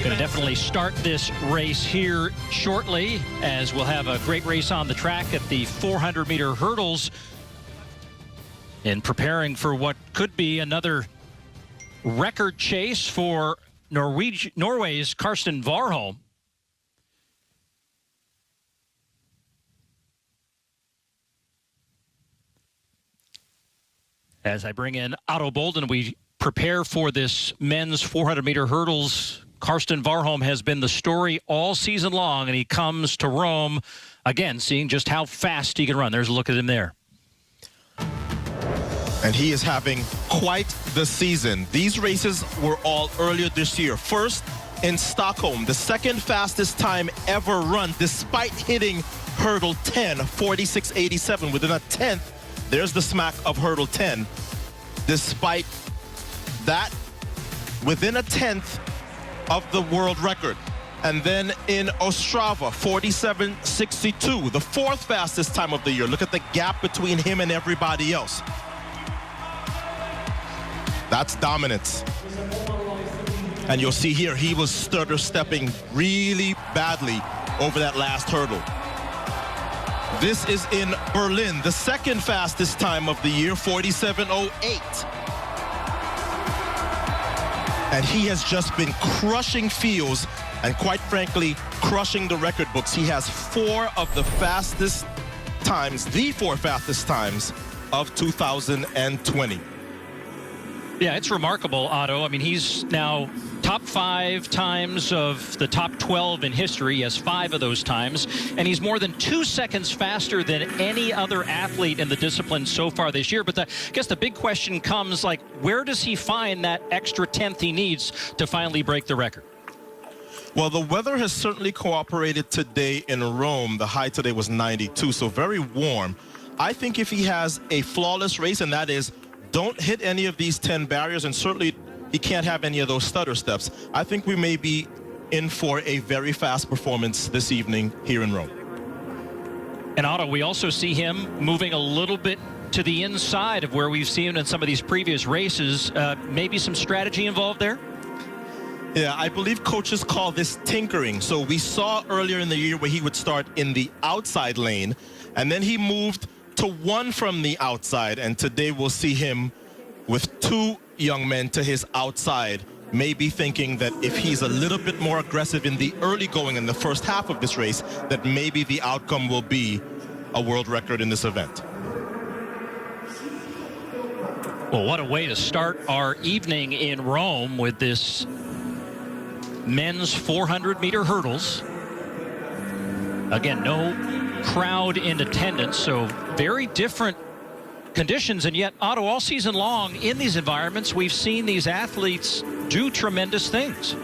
Going to definitely start this race here shortly, as we'll have a great race on the track at the 400-meter hurdles, and preparing for what could be another record chase for Norway's Karsten Warholm. As I bring in Otto Bolden, we prepare for this men's 400-meter hurdles. Karsten Warholm has been the story all season long, and he comes to Rome, again, seeing just how fast he can run. There's a look at him there. And he is having quite the season. These races were all earlier this year. First in Stockholm, the second fastest time ever run, despite hitting hurdle 10, 46.87. Within a tenth, there's the smack of hurdle 10. Despite that, within a tenth of the world record. And then in Ostrava, 47.62, the fourth fastest time of the year. Look at the gap between him and everybody else. That's dominance. And you'll see here, he was stutter stepping really badly over that last hurdle. This is in Berlin, the second fastest time of the year, 47.08. And he has just been crushing fields and, quite frankly, crushing the record books. He has four of the fastest times, the four fastest times of 2020. Yeah, it's remarkable, Otto. I mean, he's now top 5 times of the top 12 in history. He has 5 of those times, and he's more than 2 seconds faster than any other athlete in the discipline so far this year. But I guess the big question comes, like, where does he find that extra tenth he needs to finally break the record? Well, the weather has certainly cooperated today in Rome. The high today was 92, so very warm. I think if he has a flawless race, and that is, don't hit any of these 10 barriers, and certainly he can't have any of those stutter steps, I think we may be in for a very fast performance this evening here in Rome. And Otto, we also see him moving a little bit to the inside of where we've seen him in some of these previous races. Maybe some strategy involved there? Yeah, I believe coaches call this tinkering. So we saw earlier in the year where he would start in the outside lane, and then he moved to one from the outside, and today we'll see him with 2 young men to his outside, maybe thinking that if he's a little bit more aggressive in the early going in the first half of this race, that maybe the outcome will be a world record in this event. Well, what a way to start our evening in Rome with this men's 400-meter hurdles. Again, no crowd in attendance, so very different conditions. And yet, Otto, all season long in these environments, we've seen these athletes do tremendous things.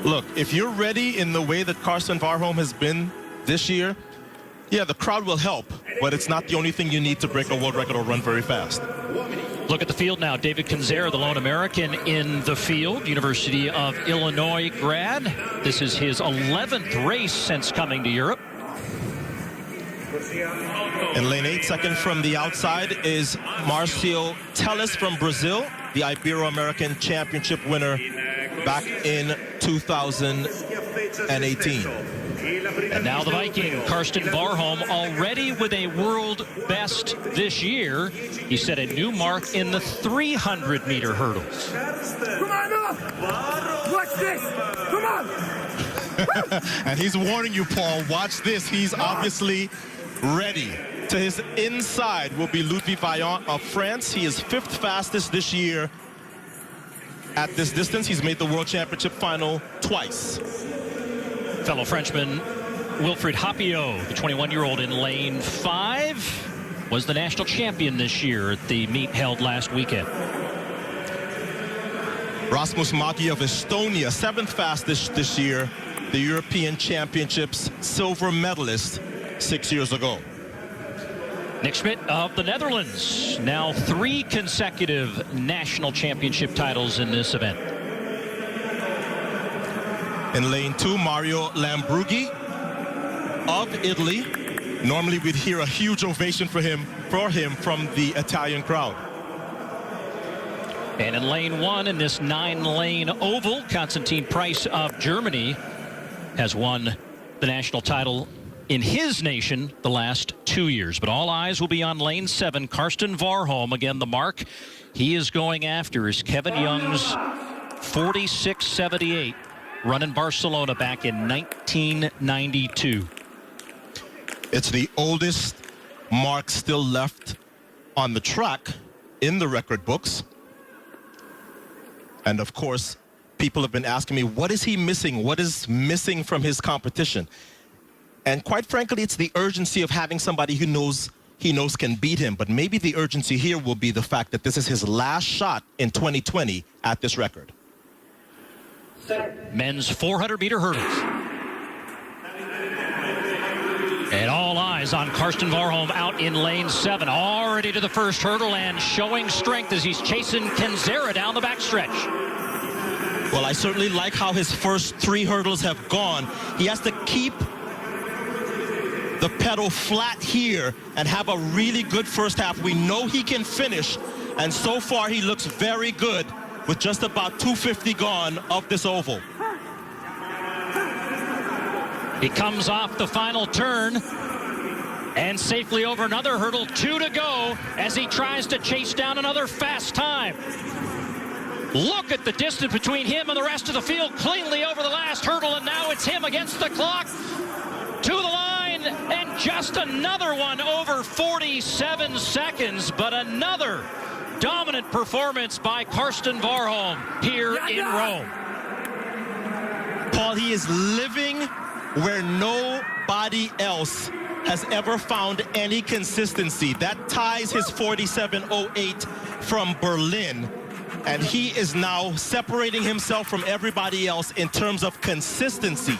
Look, if you're ready in the way that Karsten Warholm has been this year, yeah, the crowd will help, but it's not the only thing you need to break a world record or run very fast. Look at the field now. David Kinzera, the lone American in the field, University of Illinois grad. This is his 11th race since coming to Europe. In lane 8, second from the outside, is Marcio Teles from Brazil, the Ibero-American Championship winner back in 2018. And now the Viking, Karsten Warholm, already with a world best this year. He set a new mark in the 300-meter hurdles. Come on up! Watch this! Come on! And he's warning you, Paul, watch this. He's obviously ready. To his inside will be Ludwig Vaillant of France. He is 5th fastest this year at this distance. He's made the World Championship final twice. Fellow Frenchman Wilfried Hapillot, the 21-year-old in lane 5, was the national champion this year at the meet held last weekend. Rasmus Magi of Estonia, 7th fastest this year, the European Championships silver medalist 6 years ago. Nick Schmidt of the Netherlands, now 3 consecutive national championship titles in this event. In lane 2, Mario Lambrughi of Italy. Normally we'd hear a huge ovation for him from the Italian crowd. And in lane 1 in this 9-lane oval, Konstantin Price of Germany has won the national title in his nation the last 2 years. But all eyes will be on lane 7. Karsten Warholm, again, the mark he is going after is Kevin Young's 46.78, run in Barcelona back in 1992. It's the oldest mark still left on the track in the record books. And of course, people have been asking me, what is he missing? What is missing from his competition? And quite frankly, it's the urgency of having somebody who knows he knows can beat him. But maybe the urgency here will be the fact that this is his last shot in 2020 at this record. Men's 400-meter hurdles. And all eyes on Karsten Warholm out in lane 7, already to the first hurdle and showing strength as he's chasing Kenzera down the backstretch. Well, I certainly like how his first 3 hurdles have gone. He has to keep the pedal flat here and have a really good first half. We know he can finish, and so far he looks very good with just about 250 gone of this oval. He comes off the final turn and safely over another hurdle. 2 to go as he tries to chase down another fast time. Look at the distance between him and the rest of the field, cleanly over the last hurdle, and now it's him against the clock to the line, and just another one over 47 seconds, but another dominant performance by Karsten Warholm here in Rome. Paul, he is living where nobody else has ever found any consistency. That ties his 47.08 from Berlin. And he is now separating himself from everybody else in terms of consistency.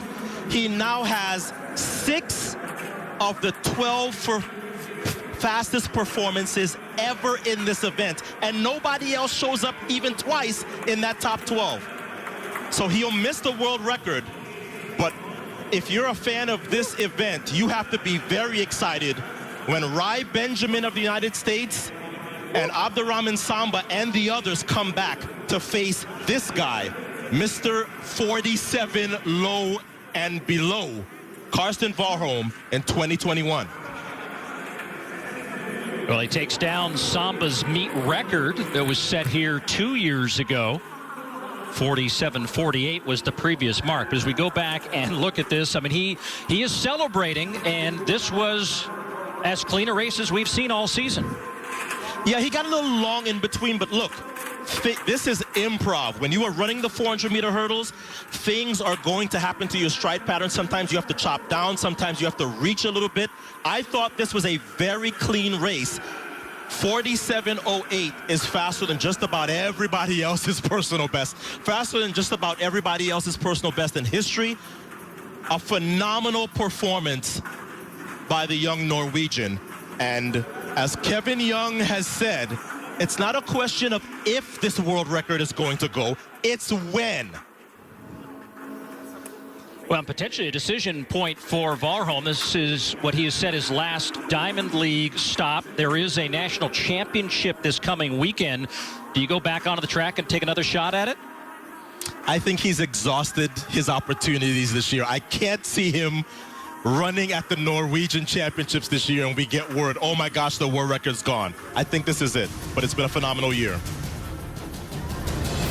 He now has 6 of the 12 fastest performances ever in this event. And nobody else shows up even twice in that top 12. So he'll miss the world record. But if you're a fan of this event, you have to be very excited when Rai Benjamin of the United States and Abdurrahman Samba and the others come back to face this guy, Mr. 47 low and below, Karsten Warholm in 2021. Well, he takes down Samba's meet record that was set here 2 years ago. 47.48 was the previous mark. But as we go back and look at this, I mean, he is celebrating, and this was as clean a race as we've seen all season. Yeah, he got a little long in between, but look, this is improv. When you are running the 400-meter hurdles, things are going to happen to your stride pattern. Sometimes you have to chop down. Sometimes you have to reach a little bit. I thought this was a very clean race. 47.08 is faster than just about everybody else's personal best. Faster than just about everybody else's personal best in history. A phenomenal performance by the young Norwegian. And as Kevin Young has said, it's not a question of if this world record is going to go, it's when. Well, potentially a decision point for Warholm. This is what he has said his last Diamond League stop. There is a national championship this coming weekend. Do you go back onto the track and take another shot at it? I think he's exhausted his opportunities this year. I can't see him running at the Norwegian Championships this year and we get word, oh my gosh, the world record's gone. I think this is it, but it's been a phenomenal year.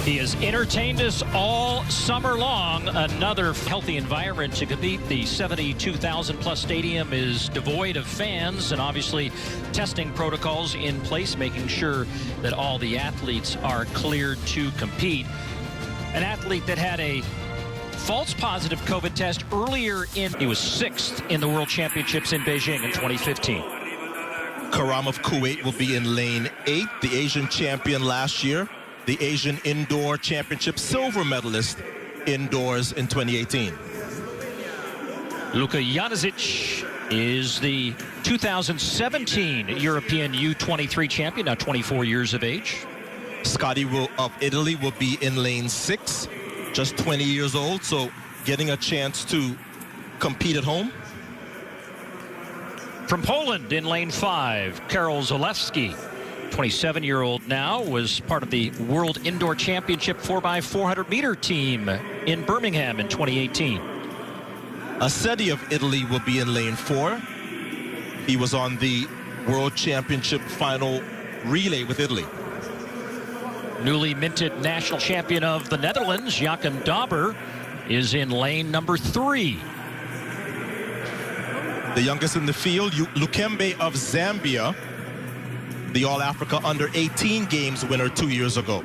He has entertained us all summer long. Another healthy environment to compete. The 72,000-plus stadium is devoid of fans, and obviously testing protocols in place, making sure that all the athletes are cleared to compete. An athlete that had a false positive COVID test earlier he was 6th in the World Championships in Beijing in 2015. Karam of Kuwait will be in lane 8, the Asian champion last year, the Asian Indoor Championship silver medalist indoors in 2018. Luka Januzic is the 2017 European U23 champion, now 24 years of age. Scotty of Italy will be in lane 6, just 20 years old, so getting a chance to compete at home. From Poland in lane 5, Karol Zalewski 27-year-old now, was part of the World Indoor Championship 4x400 meter team in Birmingham in 2018. Assetti of Italy will be in lane 4. He was on the World Championship final relay with Italy. Newly minted national champion of the Netherlands, Joachim Dauber, is in lane number 3. The youngest in the field, Lukembe of Zambia, the All-Africa Under-18 Games winner 2 years ago.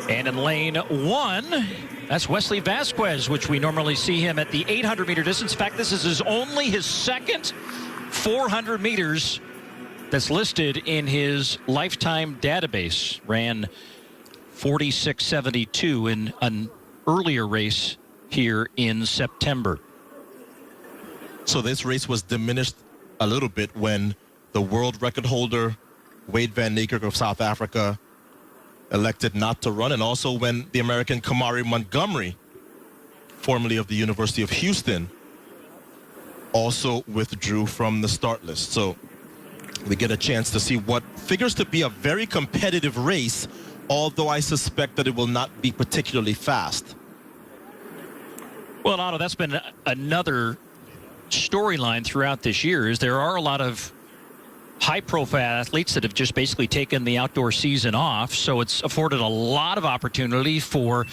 And in lane 1, that's Wesley Vasquez, which we normally see him at the 800-meter distance. In fact, this is only his second 400 meters that's listed in his lifetime database. Ran 46.72 in an earlier race here in September. So this race was diminished a little bit when the world record holder, Wade Van Niekerk of South Africa, elected not to run, and also when the American Kamari Montgomery, formerly of the University of Houston, also withdrew from the start list. So we get a chance to see what figures to be a very competitive race, although I suspect that it will not be particularly fast. Well, Otto, that's been another storyline throughout this year, is there are a lot of high-profile athletes that have just basically taken the outdoor season off, so it's afforded a lot of opportunity for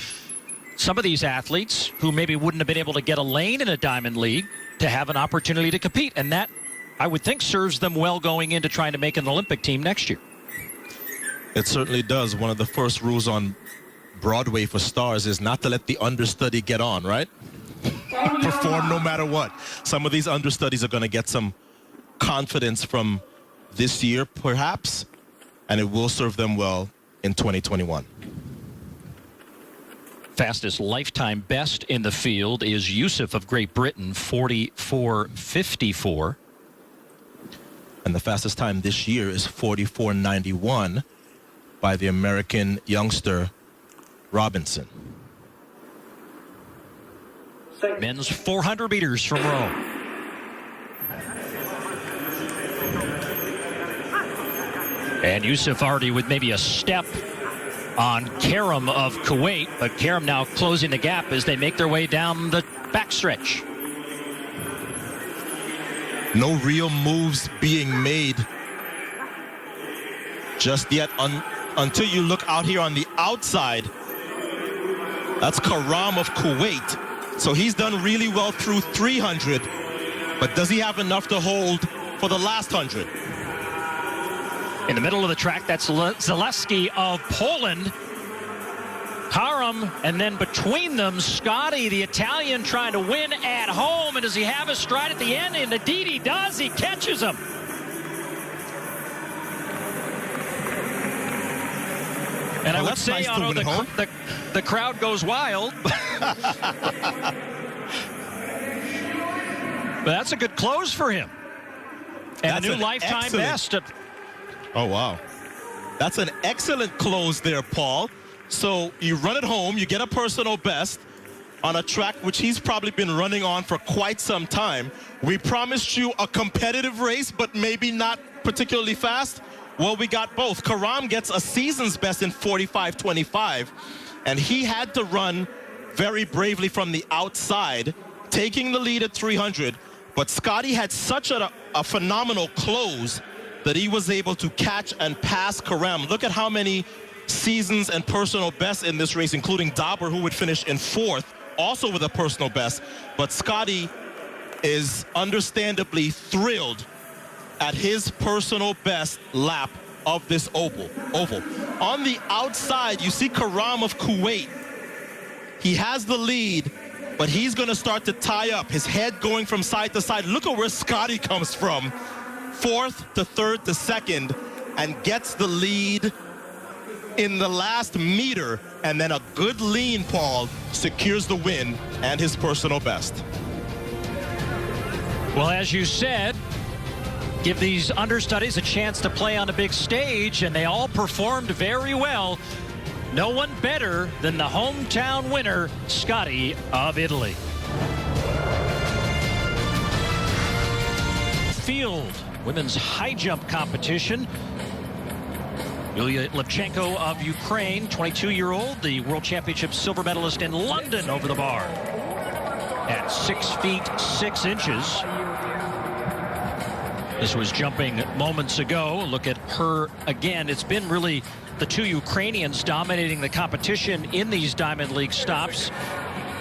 some of these athletes who maybe wouldn't have been able to get a lane in a Diamond League to have an opportunity to compete, and that, I would think, serves them well going into trying to make an Olympic team next year. It certainly does. One of the first rules on Broadway for stars is not to let the understudy get on, right? Perform no matter what. Some of these understudies are going to get some confidence from this year, perhaps, and it will serve them well in 2021. Fastest lifetime best in the field is Yusuf of Great Britain, 44.54. And the fastest time this year is 44.91 by the American youngster Robinson. Men's 400 meters from Rome. And Yusuf already with maybe a step on Karam of Kuwait, but Karam now closing the gap as they make their way down the backstretch. No real moves being made just yet until you look out here on the outside. That's Karam of Kuwait. So he's done really well through 300, but does he have enough to hold for the last 100? In the middle of the track, that's Zaleski of Poland. Karam, and then between them, Scotty, the Italian, trying to win at home. And does he have a stride at the end? And indeed he does. He catches him. And I would say, nice Otto, the crowd goes wild. But that's a good close for him. And That's a new an lifetime best. Oh, wow. That's an excellent close there, Paul. So you run it home, you get a personal best on a track which he's probably been running on for quite some time. We promised you a competitive race, but maybe not particularly fast. Well, we got both. Karam gets a season's best in 45.25, and he had to run very bravely from the outside, taking the lead at 300. But Scotty had such a phenomenal close that he was able to catch and pass Karam. Look at how many seasons and personal bests in this race, including Dauber, who would finish in 4th, also with a personal best. But Scotty is understandably thrilled at his personal best lap of this oval. On the outside, you see Karam of Kuwait. He has the lead, but he's going to start to tie up, his head going from side to side. Look at where Scotty comes from. 4th to 3rd to 2nd, and gets the lead in the last meter, and then a good lean, Paul, secures the win and his personal best. Well, as you said, give these understudies a chance to play on a big stage, and they all performed very well. No one better than the hometown winner, Scotty of Italy. Field women's high jump competition. Yulia Levchenko of Ukraine, 22-year-old, the World Championship silver medalist in London over the bar at 6 feet 6 inches. This was jumping moments ago. Look at her again. It's been really the two Ukrainians dominating the competition in these Diamond League stops.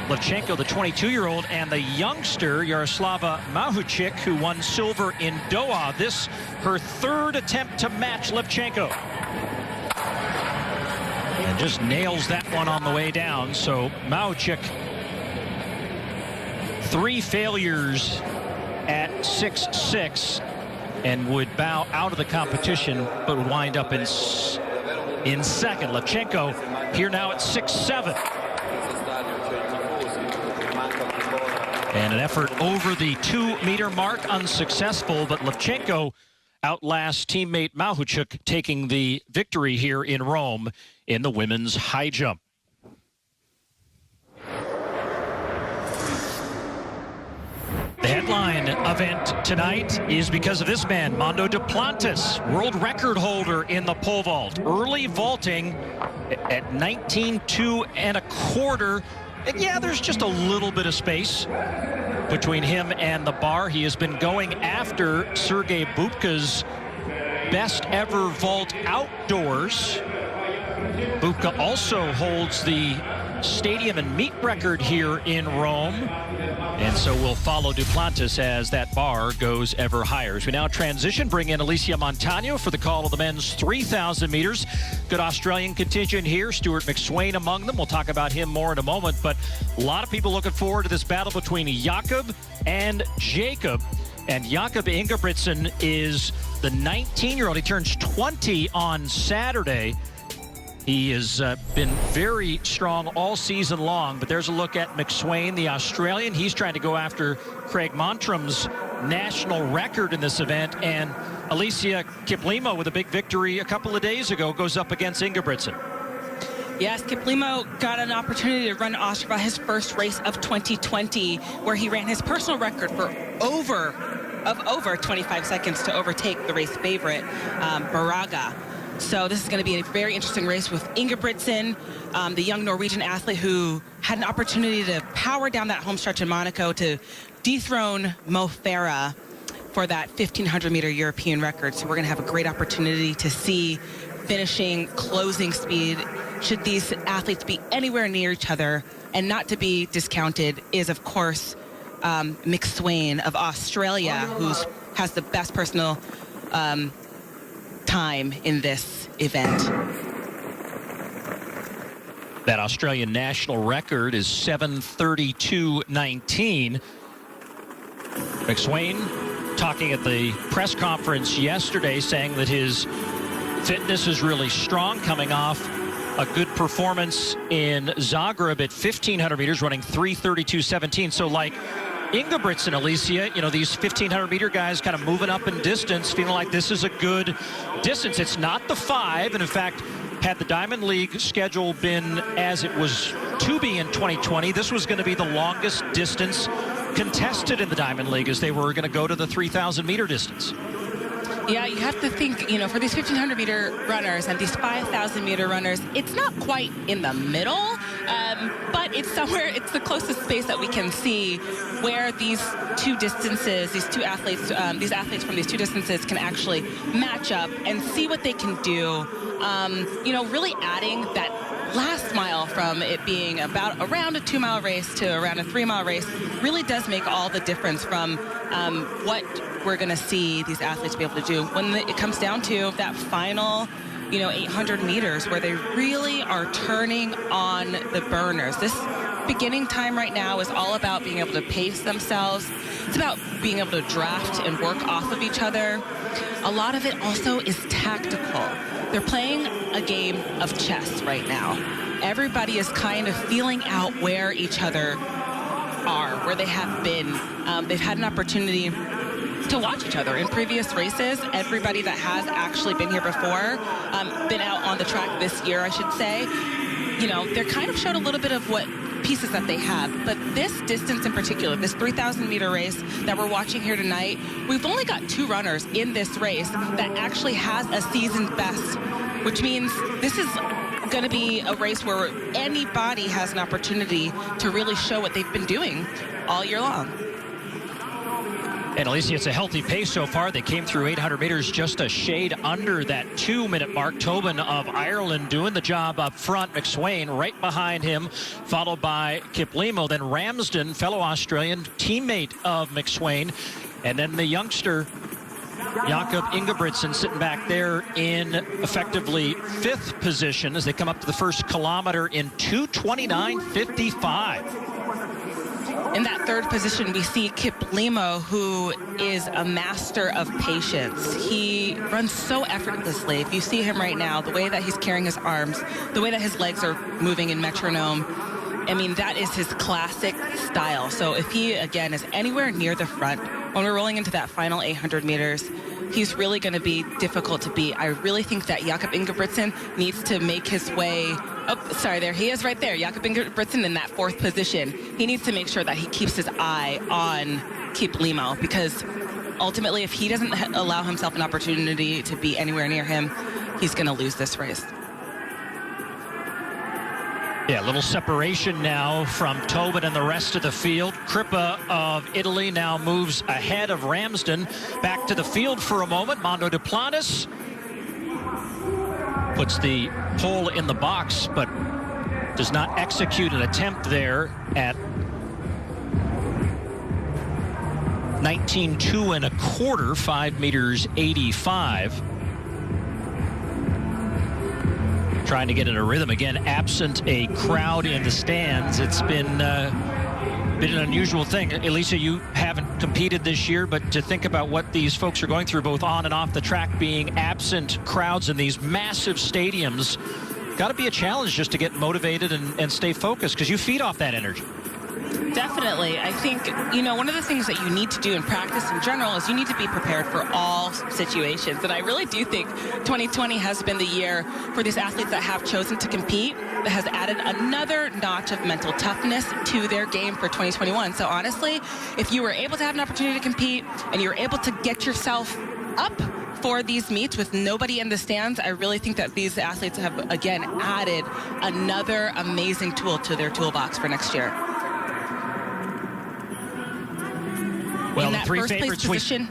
Levchenko, the 22-year-old, and the youngster, Yaroslava Mahuchik, who won silver in Doha. This, her third attempt to match Levchenko. And just nails that one on the way down. So Mahuchik, 3 failures at 6'6", and would bow out of the competition, but would wind up in second. Levchenko here now at 6'7". And an effort over the 2-meter mark, unsuccessful, but Levchenko outlasts teammate Mahuchik, taking the victory here in Rome in the women's high jump. The headline event tonight is because of this man, Mondo Duplantis, world record holder in the pole vault. Early vaulting at 19.2 1/4. And yeah, there's just a little bit of space between him and the bar. He has been going after Sergei Bubka's best ever vault outdoors. Bubka also holds the stadium and meet record here in Rome. And so we'll follow Duplantis as that bar goes ever higher. As we now transition, bring in Alicia Montano for the call of the men's 3,000 meters. Good Australian contingent here. Stuart McSwain among them. We'll talk about him more in a moment. But a lot of people looking forward to this battle between Jakob and Jacob. And Jakob Ingebrigtsen is the 19-year-old. He turns 20 on Saturday. He has been very strong all season long, but there's a look at McSwain, the Australian. He's trying to go after Craig Montram's national record in this event, and Alicia Kiplimo, with a big victory a couple of days ago, goes up against Ingebrigtsen. Yes, Kiplimo got an opportunity to run Ostrava, his first race of 2020, where he ran his personal record for over 25 seconds to overtake the race favorite, Baraga. So this is going to be a very interesting race with Ingebrigtsen, the young Norwegian athlete who had an opportunity to power down that home stretch in Monaco to dethrone Mo Farah for that 1,500-meter European record. So we're going to have a great opportunity to see finishing, closing speed. Should these athletes be anywhere near each other, and not to be discounted is, of course, McSwain of Australia, who has the best personal time in this event. That Australian national record is 7:32.19. McSwain talking at the press conference yesterday, saying that his fitness is really strong, coming off a good performance in Zagreb at 1,500 meters, running 3:32.17. So like Ingebrigtsen, Alicia, you know, these 1,500-meter guys kind of moving up in distance, feeling like this is a good distance. It's not the 5, and in fact, had the Diamond League schedule been as it was to be in 2020, this was going to be the longest distance contested in the Diamond League, as they were going to go to the 3,000-meter distance. Yeah, you have to think, you know, for these 1,500-meter runners and these 5,000-meter runners, it's not quite in the middle, but it's somewhere, it's the closest space that we can see where these two distances, these athletes from these two distances can actually match up and see what they can do. You know, really adding that last mile from it being about around a 2-mile race to around a 3-mile race really does make all the difference from what we're going to see these athletes be able to do when it comes down to that final, you know, 800 meters where they really are turning on the burners. This beginning time right now is all about being able to pace themselves. It's about being able to draft and work off of each other. A lot of it also is tactical. They're playing a game of chess right now. Everybody is kind of feeling out where each other are, where they have been. They've had an opportunity to watch each other in previous races. Everybody that has actually been here before, been out on the track this year, I should say, you know, they're kind of showed a little bit of what pieces that they have. But this distance in particular, this 3,000 meter race that we're watching here tonight, we've only got 2 runners in this race that actually has a season best, which means this is going to be a race where anybody has an opportunity to really show what they've been doing all year long. And Alicia, it's a healthy pace so far. They came through 800 meters just a shade under that 2-minute mark. Tobin of Ireland doing the job up front. McSwain right behind him, followed by Kiplimo. Then Ramsden, fellow Australian, teammate of McSwain. And then the youngster, Jakob Ingebrigtsen, sitting back there in effectively 5th position as they come up to the first kilometer in 2:29:55. In that 3rd position, we see Kiplimo, who is a master of patience. He runs so effortlessly. If you see him right now, the way that he's carrying his arms, the way that his legs are moving in metronome, I mean, that is his classic style. So if he, again, is anywhere near the front, when we're rolling into that final 800 meters, he's really going to be difficult to beat. I really think that Jakob Ingebrigtsen needs to make his way. Oh, sorry, there he is right there. Jakob Ingebrigtsen in that 4th position. He needs to make sure that he keeps his eye on Kiplimo, because ultimately, if he doesn't allow himself an opportunity to be anywhere near him, he's going to lose this race. Yeah, a little separation now from Tobin and the rest of the field. Crippa of Italy now moves ahead of Ramsden. Back to the field for a moment. Mondo Duplantis puts the pole in the box, but does not execute an attempt there at 19.2 1/4, 5 meters 85. Trying to get in a rhythm again, absent a crowd in the stands. It's been an unusual thing. Elisa, you haven't competed this year, but to think about what these folks are going through both on and off the track, being absent crowds in these massive stadiums, got to be a challenge just to get motivated and stay focused, because you feed off that energy. Definitely. I think, one of the things that you need to do in practice in general is you need to be prepared for all situations. And I really do think 2020 has been the year for these athletes that have chosen to compete, that has added another notch of mental toughness to their game for 2021. So honestly, if you were able to have an opportunity to compete and you were able to get yourself up for these meets with nobody in the stands, I really think that these athletes have, again, added another amazing tool to their toolbox for next year. Well, in the that 3 first favorites place position.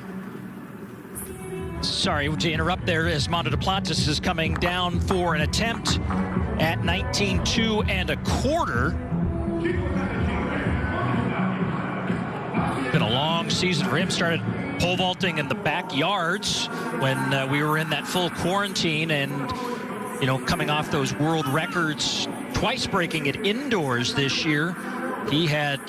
Sorry to interrupt there, as Mondo Duplantis is coming down for an attempt at 19.2 1/4. Been a long season for him. Started pole vaulting in the backyards when we were in that full quarantine, and coming off those world records, twice breaking it indoors this year. He had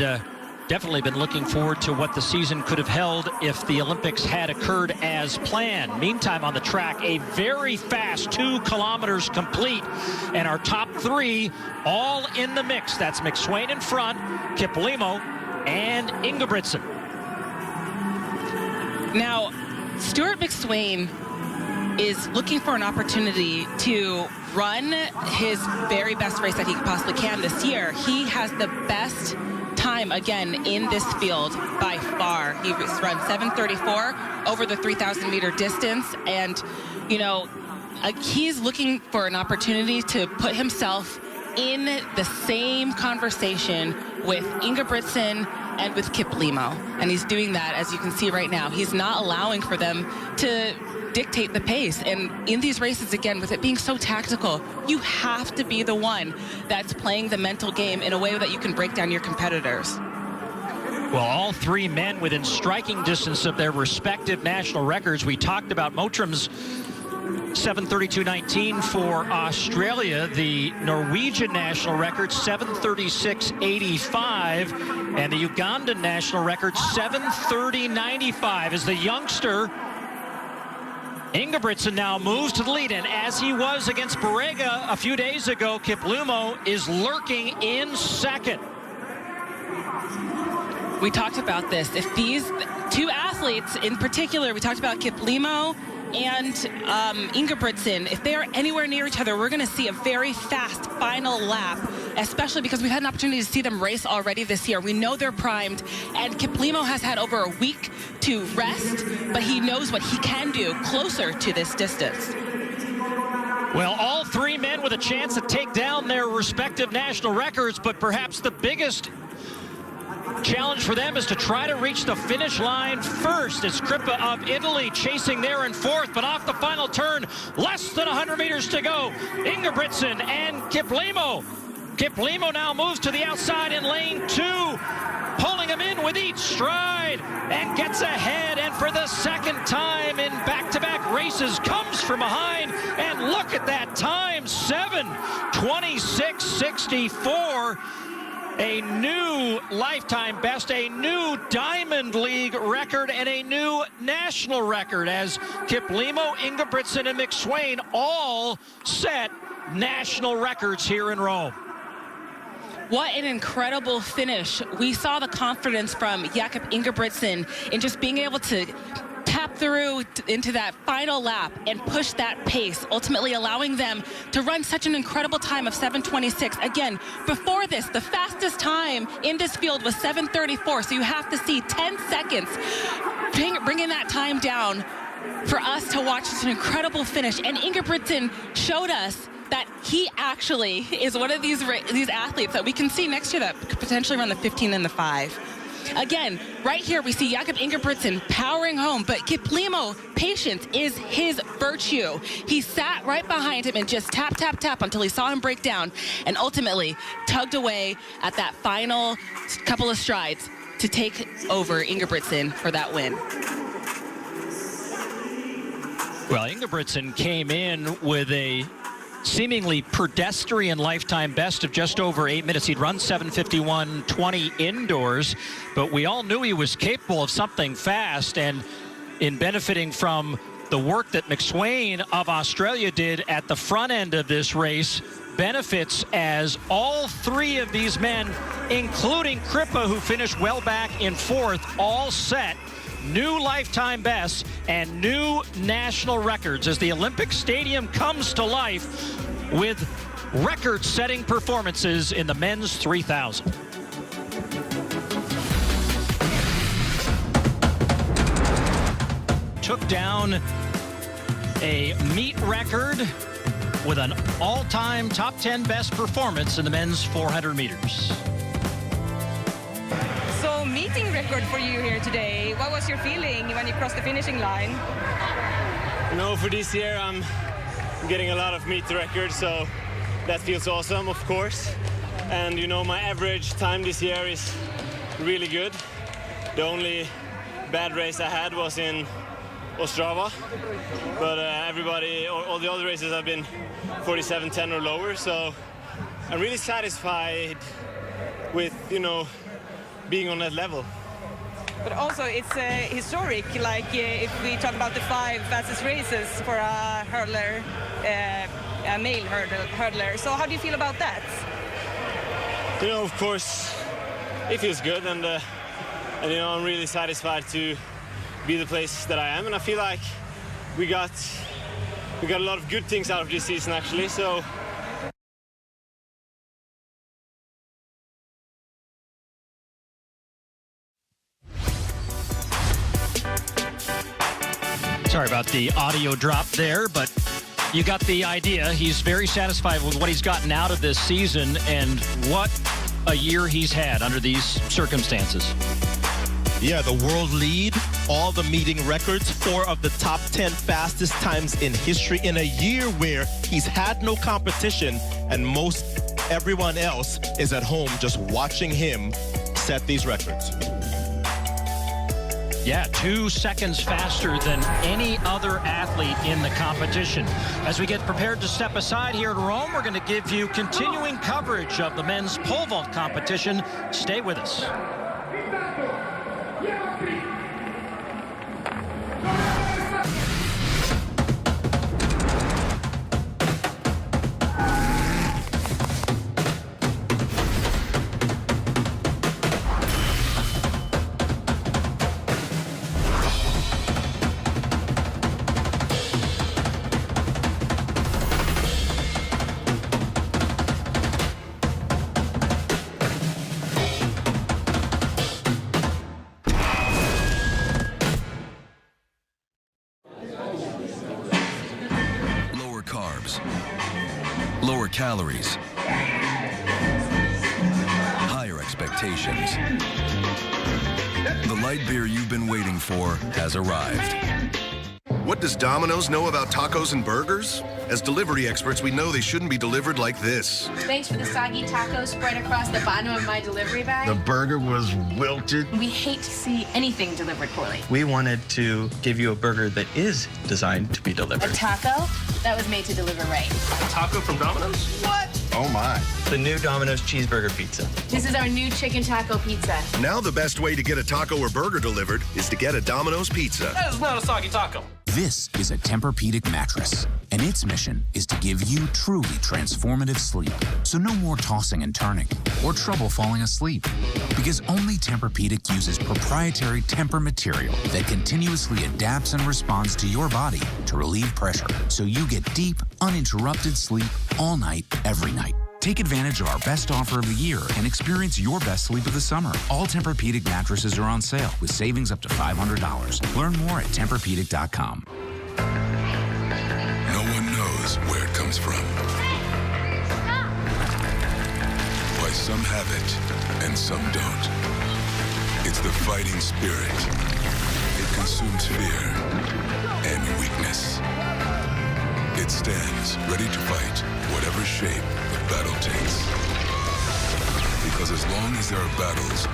definitely been looking forward to what the season could have held if the Olympics had occurred as planned. Meantime, on the track, a very fast 2 kilometers complete, and our top 3 all in the mix. That's McSwain in front, Kiplimo, and Ingebrigtsen. Now, Stuart McSwain is looking for an opportunity to run his very best race that he possibly can this year. He has the best time, again, in this field by far. He's run 7:34 over the 3,000 meter distance, and he's looking for an opportunity to put himself in the same conversation with Ingebrigtsen and with Kiplimo, and he's doing that, as you can see right now. He's not allowing for them to dictate the pace. And in these races, again, with it being so tactical, you have to be the one that's playing the mental game in a way that you can break down your competitors. Well, all 3 men within striking distance of their respective national records. We talked about Motram's 7:32.19 for Australia, the Norwegian national record 7:36.85, and the Ugandan national record 7:30.95. As the youngster Ingebrigtsen now moves to the lead, and as he was against Barega a few days ago, Kiplimo is lurking in second. We talked about this. If these 2 athletes in particular, we talked about Kiplimo and Ingebrigtsen, if they are anywhere near each other, we're going to see a very fast final lap, especially because we've had an opportunity to see them race already this year. We know they're primed, and Kiplimo has had over a week to rest, but he knows what he can do closer to this distance. Well, all three men with a chance to take down their respective national records, but perhaps the biggest challenge for them is to try to reach the finish line first. It's Crippa of Italy chasing there in fourth, but off the final turn, less than 100 meters to go. Ingebrigtsen and Kiplimo. Kiplimo now moves to the outside in lane 2, pulling him in with each stride and gets ahead, and for the second time in back-to-back races comes from behind, and look at that time, 7:26.64. A new lifetime best, a new Diamond League record, and a new national record as Kiplimo, Ingebrigtsen, and McSwain all set national records here in Rome. What an incredible finish. We saw the confidence from Jakob Ingebrigtsen in just being able to tap through into that final lap and push that pace, ultimately allowing them to run such an incredible time of 7:26. Again, before this, the fastest time in this field was 7:34, so you have to see 10 seconds bringing that time down for us to watch such an incredible finish. And Ingebrigtsen showed us that he actually is one of these athletes that we can see next year that could potentially run the 15 and the 5. Again, right here we see Jakob Ingebrigtsen powering home, but Kiplimo, patience is his virtue. He sat right behind him and just tap, tap, tap until he saw him break down, and ultimately tugged away at that final couple of strides to take over Ingebrigtsen for that win. Well, Ingebrigtsen came in with a seemingly pedestrian lifetime best of just over 8 minutes. He'd run 7:51.20 indoors, but we all knew he was capable of something fast, and in benefiting from the work that McSwain of Australia did at the front end of this race, benefits as all three of these men, including Crippa, who finished well back in fourth, all set new lifetime bests and new national records as the Olympic Stadium comes to life with record-setting performances in the men's 3,000. Took down a meet record with an all-time top 10 best performance in the men's 400 meters. So, meeting record for you here today. What was your feeling when you crossed the finishing line? You know, for this year I'm getting a lot of meet records, so that feels awesome, of course. And you know, my average time this year is really good. The only bad race I had was in Ostrava, but all the other races have been 47.10 or lower, so I'm really satisfied with, you know, being on that level. But also it's historic, like if we talk about the 5 fastest races for a hurdler, a male hurdler. So how do you feel about that? You know, of course, it feels good, and you know, I'm really satisfied to be the place that I am, and I feel like we got a lot of good things out of this season actually. So. Sorry about the audio drop there, but you got the idea. He's very satisfied with what he's gotten out of this season, and what a year he's had under these circumstances. Yeah, the world lead, all the meeting records, 4 of the top 10 fastest times in history in a year where he's had no competition, and everyone else is at home just watching him set these records. Yeah, 2 seconds faster than any other athlete in the competition. As we get prepared to step aside here at Rome, we're going to give you continuing coverage of the men's pole vault competition. Stay with us. calories, higher expectations. The light beer you've been waiting for has arrived. What does Domino's know about tacos and burgers? As delivery experts, we know they shouldn't be delivered like this. Thanks for the soggy tacos spread across the bottom of my delivery bag. The burger was wilted. We hate to see anything delivered poorly. We wanted to give you a burger that is designed to be delivered. A taco that was made to deliver right. A taco from Domino's? What? Oh my. The new Domino's cheeseburger pizza. This is our new chicken taco pizza. Now the best way to get a taco or burger delivered is to get a Domino's pizza. That is not a soggy taco. This is a Tempur-Pedic mattress, and its mission is to give you truly transformative sleep. So no more tossing and turning or trouble falling asleep, because only Tempur-Pedic uses proprietary Tempur material that continuously adapts and responds to your body to relieve pressure, so you get deep, uninterrupted sleep all night, every night. Take advantage of our best offer of the year and experience your best sleep of the summer. All Tempur-Pedic mattresses are on sale with savings up to $500. Learn more at TempurPedic.com. No one knows where it comes from. Why some have it and some don't. It's the fighting spirit. It consumes fear and weakness. It stands ready to fight whatever shape the battle takes. Because as long as there are battles,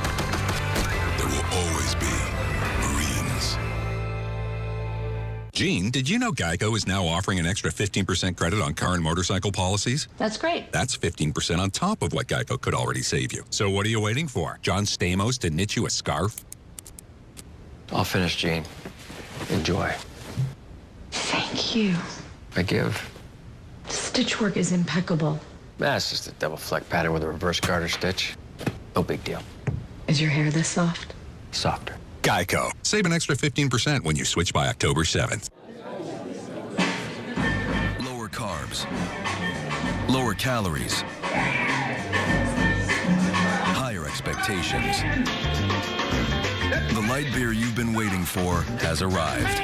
there will always be Marines. Gene, did you know Geico is now offering an extra 15% credit on car and motorcycle policies? That's great. That's 15% on top of what Geico could already save you. So what are you waiting for? John Stamos to knit you a scarf? I'll finish, Gene. Enjoy. Thank you. I give. The stitch work is impeccable. That's just a double fleck pattern with a reverse garter stitch. No big deal. Is your hair this soft? Softer. Geico. Save an extra 15% when you switch by October 7th. Lower carbs, lower calories, higher expectations. The light beer you've been waiting for has arrived.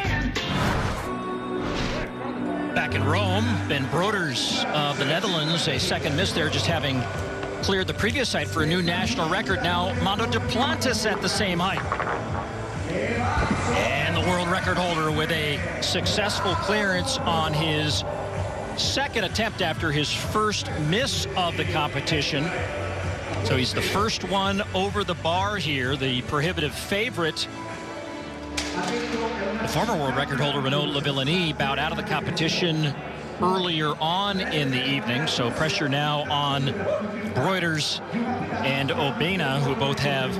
Back in Rome, Ben Broders of the Netherlands, a second miss there, just having cleared the previous height for a new national record. Now, Mondo Duplantis at the same height. And the world record holder with a successful clearance on his second attempt after his first miss of the competition. So he's the first one over the bar here, the prohibitive favorite. The former world record holder, Renaud Lavillenie, bowed out of the competition earlier on in the evening. So pressure now on Broders and Obena, who both have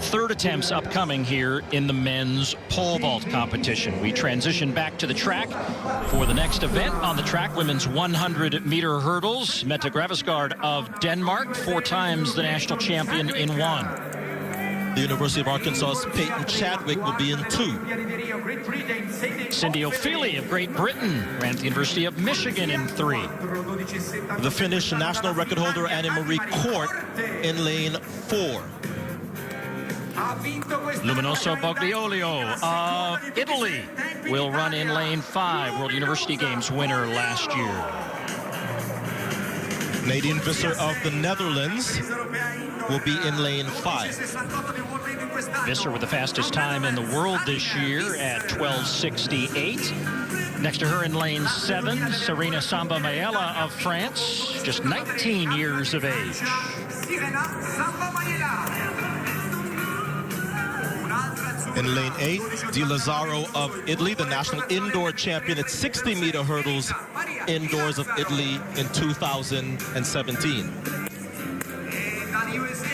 third attempts upcoming here in the men's pole vault competition. We transition back to the track for the next event on the track, women's 100-meter hurdles. Mette Gravesgaard of Denmark, 4 times the national champion in 1. The University of Arkansas's Peyton Chadwick will be in 2. Cindy O'Feely of Great Britain ran at the University of Michigan in 3. The Finnish national record holder Anne-Marie Court in lane 4. Luminoso Bogliolio of Italy will run in lane 5, World University Games winner last year. Nadine Visser of the Netherlands will be in lane 5. Visser with the fastest time in the world this year at 12:68. Next to her in lane 7, Serena Samba Mayela of France, just 19 years of age. In lane 8, Di Lazzaro of Italy, the national indoor champion at 60-meter hurdles indoors of Italy in 2017.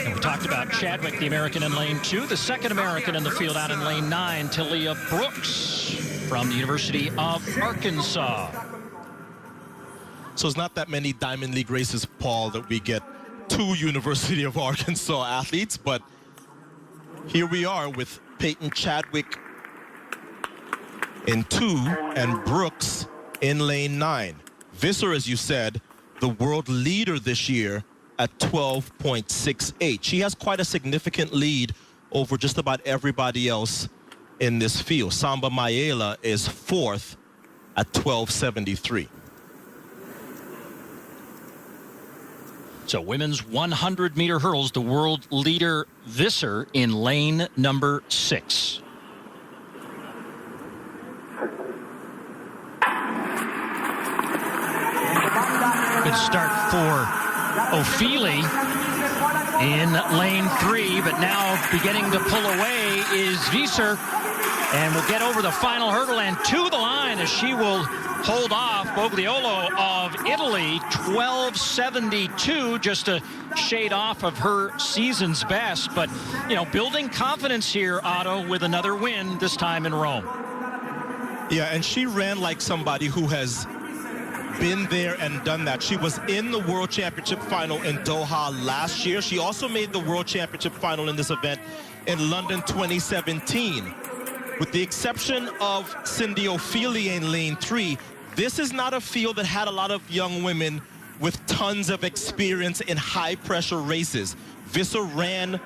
And we talked about Chadwick, the American in lane 2, the second American in the field out in lane 9, Talia Brooks from the University of Arkansas. So it's not that many Diamond League races, Paul, that we get 2 University of Arkansas athletes, but here we are with Peyton Chadwick in 2 and Brooks in lane 9. Visser, as you said, the world leader this year at 12.68. She has quite a significant lead over just about everybody else in this field. Samba Mayela is 4th at 12.73. So women's 100-meter hurdles, the world leader Visser in lane number 6. Good start for Ofili in lane 3, but now beginning to pull away is Visser, and will get over the final hurdle and to the line as she will hold off Bogliolo of Italy. 12:72, just a shade off of her season's best, but building confidence here, Otto, with another win, this time in Rome. Yeah, and she ran like somebody who has been there and done that. She was in the World Championship final in Doha last year. She also made the World Championship final in this event in London 2017. With the exception of Cindy Ofili in lane 3, this is not a field that had a lot of young women with tons of experience in high-pressure races. Visser ran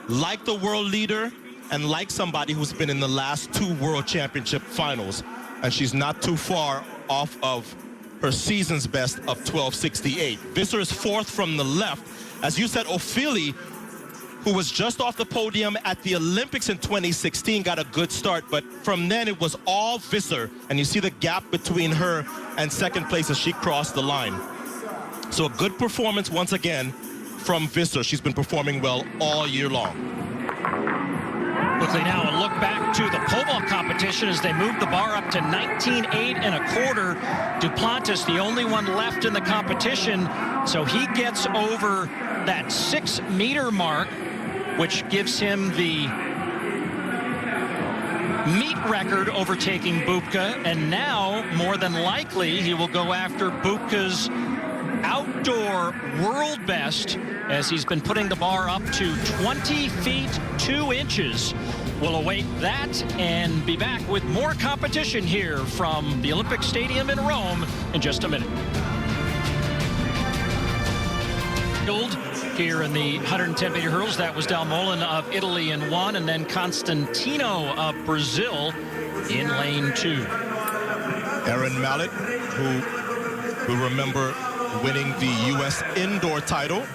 like the world leader and like somebody who's been in the last 2 World Championship finals. And she's not too far off of her season's best of 12:68. Visser is 4th from the left. As you said, Ofili, who was just off the podium at the Olympics in 2016, got a good start, but from then it was all Visser, and you see the gap between her and second place as she crossed the line. So a good performance once again from Visser. She's been performing well all year long. Quickly now, a look back to the pole vault competition as they moved the bar up to 19.8 1/4. Duplantis, the only one left in the competition, so he gets over that 6-meter mark, which gives him the meet record overtaking Bubka, and now, more than likely, he will go after Bubka's outdoor world best as he's been putting the bar up to 20 feet 2 inches. We'll await that and be back with more competition here from the Olympic Stadium in Rome in just a minute. Here in the 110-meter hurdles, that was Dalmolin of Italy in 1, and then Constantino of Brazil in lane 2. Aaron Mallet, who remember winning the U.S. indoor title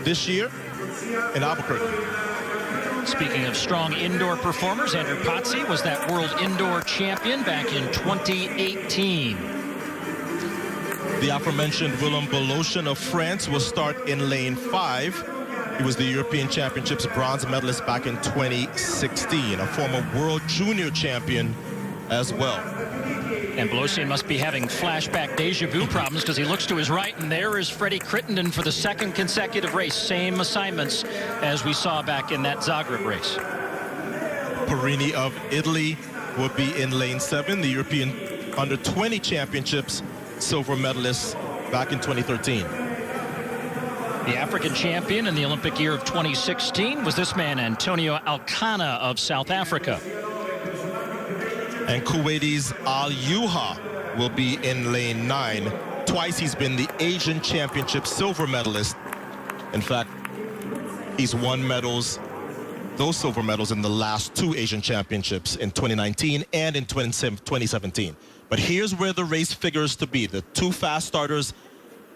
this year in Albuquerque. Speaking of strong indoor performers, Andrew Pazzi was that world indoor champion back in 2018. The aforementioned Willem Belocian of France will start in lane 5. He was the European Championships bronze medalist back in 2016, a former world junior champion as well. And Belocian must be having flashback deja vu problems because he looks to his right, and there is Freddie Crittenden for the 2nd consecutive race. Same assignments as we saw back in that Zagreb race. Perini of Italy will be in lane 7, the European Under-20 Championships silver medalist back in 2013. The African champion in the Olympic year of 2016 was this man, Antonio Alcana of South Africa. And Kuwaiti's Al Yuha will be in lane 9. Twice he's been the Asian Championship silver medalist. In fact, he's won medals, those silver medals, in the last 2 Asian Championships in 2019 and in 2017. But here's where the race figures to be. The 2 fast starters,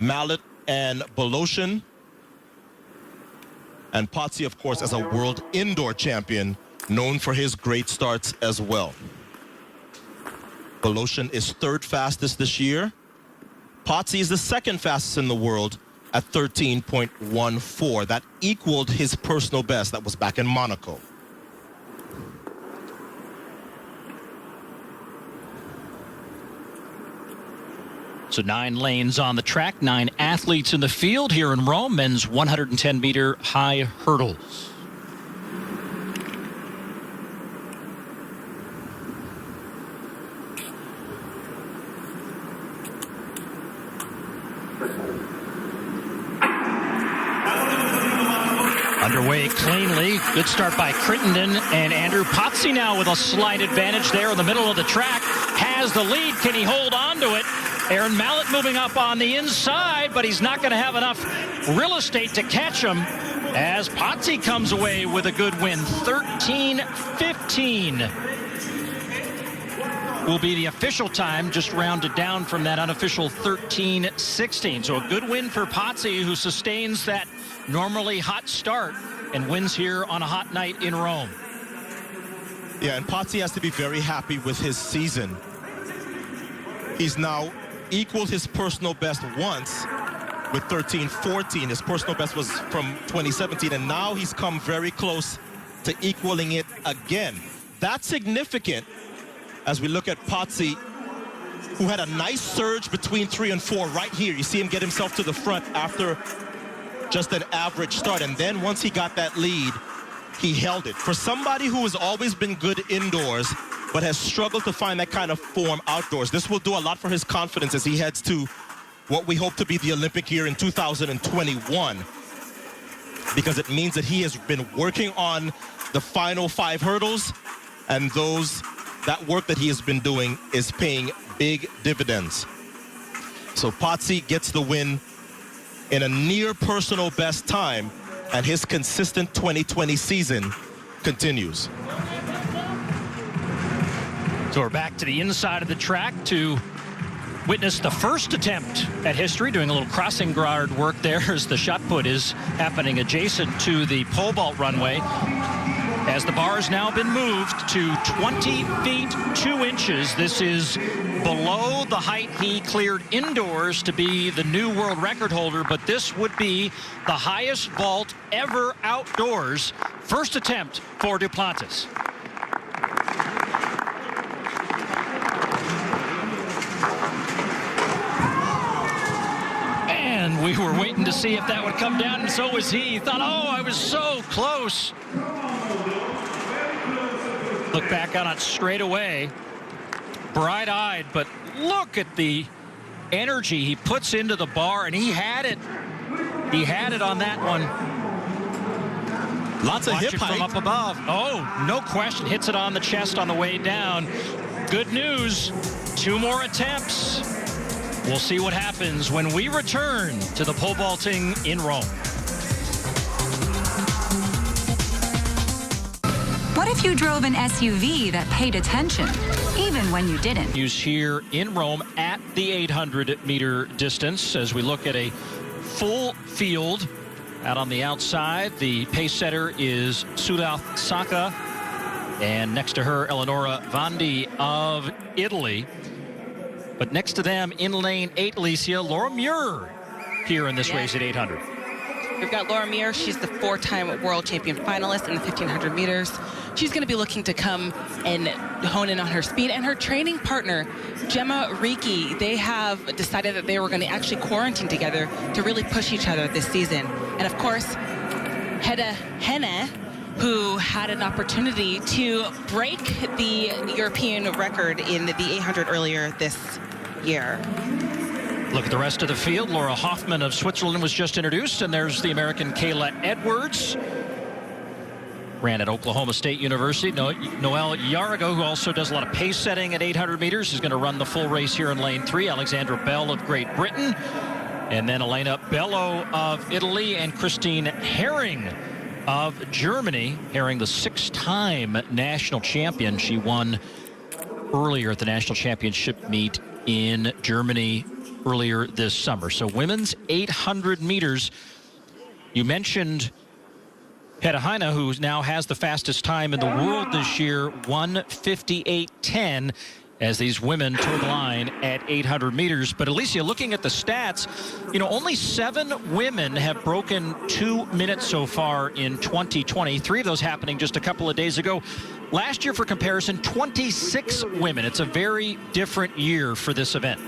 Mallet and Belocian. And Pazzi, of course, as a world indoor champion, known for his great starts as well. Belocian is 3rd fastest this year. Pazzi is the 2nd fastest in the world at 13.14. That equaled his personal best. That was back in Monaco. So 9 lanes on the track, 9 athletes in the field here in Rome, men's 110-meter high hurdles. Underway cleanly. Good start by Crittenden, and Andrew Pazzi now with a slight advantage there in the middle of the track. Has the lead. Can he hold on to it? Aaron Mallet moving up on the inside, but he's not going to have enough real estate to catch him as Pazzi comes away with a good win, 13-15. will be the official time, just rounded down from that unofficial 13:16. So a good win for Pazzi, who sustains that normally hot start and wins here on a hot night in Rome. Yeah, and Pazzi has to be very happy with his season. He's now equaled his personal best once with 13:14. His personal best was from 2017, and now he's come very close to equaling it again. That's significant as we look at Pazzi, who had a nice surge between 3 and 4 right here. You see him get himself to the front after just an average start, and then once he got that lead, he held it. For somebody who has always been good indoors but has struggled to find that kind of form outdoors, this will do a lot for his confidence as he heads to what we hope to be the Olympic year in 2021, because it means that he has been working on the final 5 hurdles, and that work that he has been doing is paying big dividends. So Pazzi gets the win in a near personal best time, and his consistent 2020 season continues. So we're back to the inside of the track to witness the first attempt at history, doing a little crossing guard work there as the shot put is happening adjacent to the pole vault runway. As the bar has now been moved to 20 feet 2 inches. This is below the height he cleared indoors to be the new world record holder, but this would be the highest vault ever outdoors. First attempt for Duplantis. And we were waiting to see if that would come down, and so was he. He thought, oh, I was so close. Look back on it straight away, bright-eyed, but look at the energy he puts into the bar, and he had it. He had it on that one. Lots of Watch hip it height from up above. Oh, no question. Hits it on the chest on the way down. Good news. 2 more attempts. We'll see what happens when we return to the pole vaulting in Rome. What if you drove an SUV that paid attention, even when you didn't? Use here in Rome at the 800-meter distance as we look at a full field out on the outside. The pace setter is Sudath Saka, and next to her, Eleonora Vandi of Italy. But next to them in lane 8, Alicia, Laura Muir here in this race at 800. We've got Laura Muir. She's the 4-time world champion finalist in the 1,500 meters. She's going to be looking to come and hone in on her speed. And her training partner, Gemma Ricci, they have decided that they were going to actually quarantine together to really push each other this season. And of course, Hedda Henne, who had an opportunity to break the European record in the 800 earlier this year. Look at the rest of the field. Laura Hoffman of Switzerland was just introduced, and there's the American Kayla Edwards. Ran at Oklahoma State University. Noelle Yarago, who also does a lot of pace setting at 800 meters, is going to run the full race here in lane 3. Alexandra Bell of Great Britain. And then Elena Bello of Italy and Christine Herring of Germany. Herring, the 6-time national champion. She won earlier at the national championship meet in Germany earlier this summer. So women's 800 meters. You mentioned Hedda Henne, who now has the fastest time in the world this year, 1:58.10, as these women toe the line at 800 meters. But Alicia, looking at the stats, only 7 women have broken 2 minutes so far in 2020. 3 of those happening just a couple of days ago. Last year, for comparison, 26 women. It's a very different year for this event.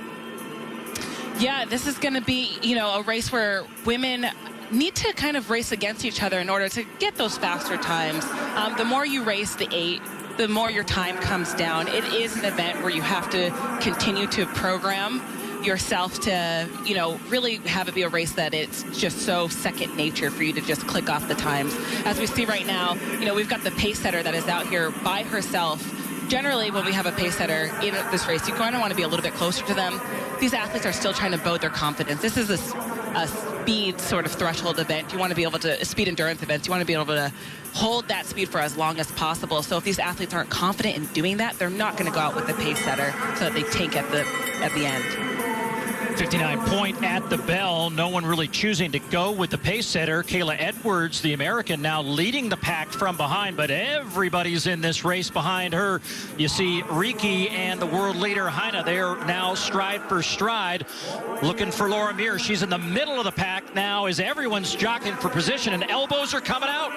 Yeah, this is going to be, a race where women need to kind of race against each other in order to get those faster times. The more you race the 8, the more your time comes down. It is an event where you have to continue to program yourself to, really have it be a race that it's just so second nature for you to just click off the times. As we see right now, we've got the pace setter that is out here by herself. Generally, when we have a pace setter in this race, you kind of want to be a little bit closer to them. These athletes are still trying to build their confidence. This is a speed sort of threshold event. You want to be able to, speed endurance events, you want to be able to hold that speed for as long as possible. So if these athletes aren't confident in doing that, they're not going to go out with the pace setter so that they tank at the end. 59 point at the bell. No one really choosing to go with the pace setter. Kayla Edwards, the American, now leading the pack from behind, but everybody's in this race behind her. You see Riki and the world leader Heine. They are now stride for stride looking for Laura Muir. She's in the middle of the pack now as everyone's jockeying for position, and elbows are coming out.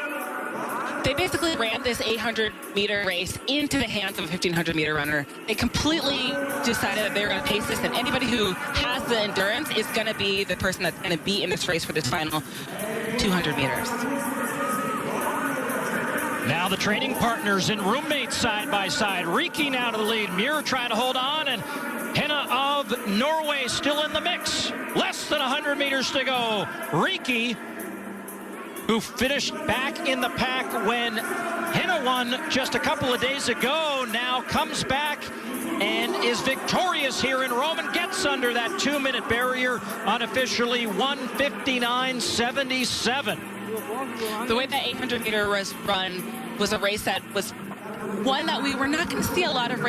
They basically ran this 800-meter race into the hands of a 1,500-meter runner. They completely decided that they were going to pace this, and anybody who has the endurance is going to be the person that's going to be in this race for this final 200 meters. Now the training partners and roommates side by side. Riki now to the lead. Muir trying to hold on, and Henna of Norway still in the mix. Less than 100 meters to go. Riki, who finished back in the pack when Henna won just a couple of days ago, now comes back and is victorious here in Rome and gets under that 2-minute barrier unofficially 1:59.77. The way that 800-meter was run was a race that was one that we were not going to see a lot of